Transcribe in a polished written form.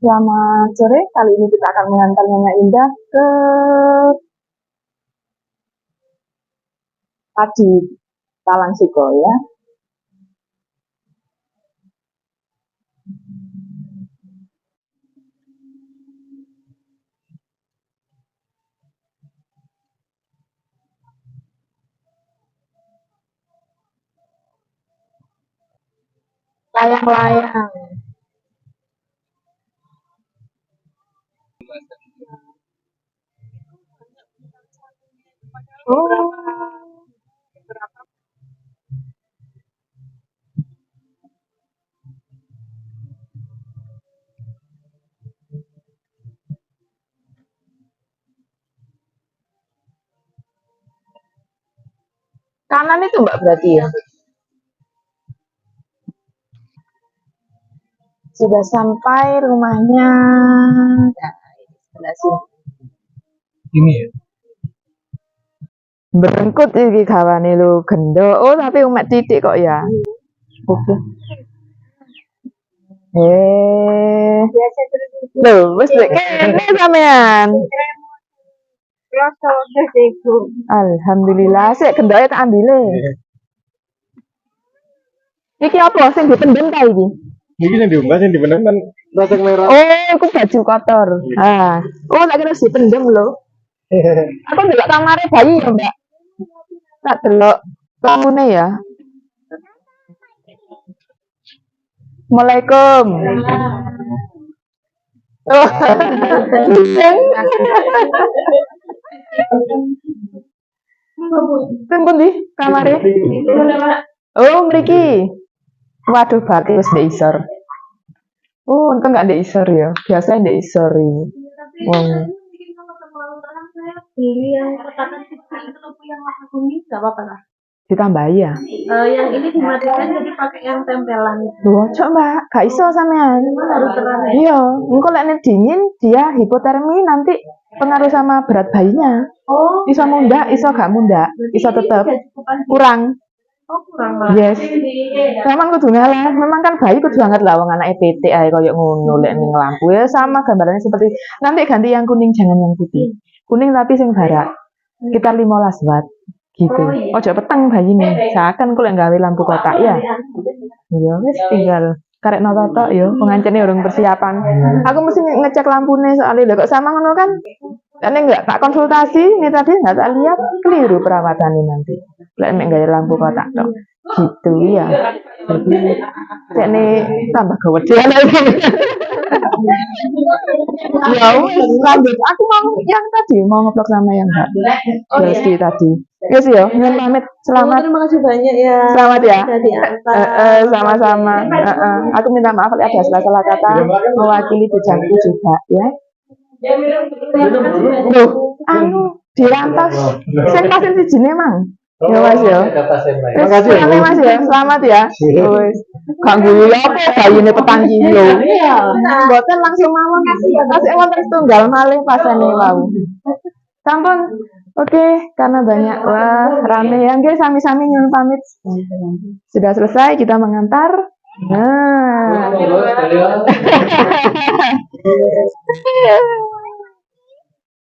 Selamat sore, kali ini kita akan mengantar Nyonya Indah ke Padi Talangsuko ya. Layang-layang. Oh. Kanan itu Mbak berarti ya? Sudah sampai rumahnya. Nah, sebelah sini. Ini ya? Berengkut iki gawane lho gendo. Oh, tapi umat titik kok ya. Oke. Lho, wis lek kene sampean. Alhamdulillah, sik gendoke tak ambile. Iki apa sing dipendem ta iki? Iki sing diunggah sing dipendem kan rasa merah. Oh, iku baju kotor. Ah. Oh, tak kira dipendem lho. Aku ndelok kamare bayi ya, Mbak. Tak delok lamune ya. Assalamualaikum. Oh. Teng pundi kamare? Oh, mriki. Waduh, berarti wis ndek isor. Oh, untung gak ndek isor ya. Biasanya ndek isor ini. Wong. Beli yang kotakan kecil itu yang warna kuning, nggak apa-apa lah. Ditambahi ya? Yang ini dimatikan jadi pakai yang tempelan. Loh, cok Mbak, gak iso sampean. Harus terang ya. Iya, engko lek dingin dia hipotermi nanti pengaruh sama berat bayinya. Oh. Iso mundak, iso gak mundak, iso tetep kurang. Oh, kurang lah. Yes. Memang kudu ngalah. Memang kan bayi kudu banget lah wong anake PT ae koyo ngono lek ning lampu. Ya sama gambarannya seperti nanti ganti yang kuning jangan yang putih. Kuning tapi sing barak. Sekitar 15 watt gitu. Ojo peteng bayi nih. Seakan kok lek gawe lampu kotak ya. Ya wis tinggal karek noto ya pengancene urung persiapan. Aku mesti ngecek lampune soalnya kok sama ngono kan. Ini enggak tak konsultasi, ini tadi enggak tak lihat keliru perawatannya nanti. Lek mek gawe lampu kotak tok. Gitu ya. Jadi ini tambah gawedhe lagi. Ya wis lanjut. Aku mau yang tadi mau ngeblok sama yang Mbak Desti tadi. Yes ya, nyuwun pamit. Selamat. Terima kasih banyak ya. Selamat ya. Diantar. Sama-sama. Aku minta maaf kalau ada salah-salah kata mewakili bujangku juga ya. Loh, anu dirantos. Sing pasen sijine mang. Ya Mas ya. Terima kasih. Mas ya. Selamat ya. Wis. Ganggu apa bayine 4 kilo. Mboten langsung mawon. Kasih wonten setunggal malih pasane wau. Sampun. Oke, karena banyak wah rame ya nggih sami-sami nyuwun pamit. Sudah selesai kita mengantar. Nah.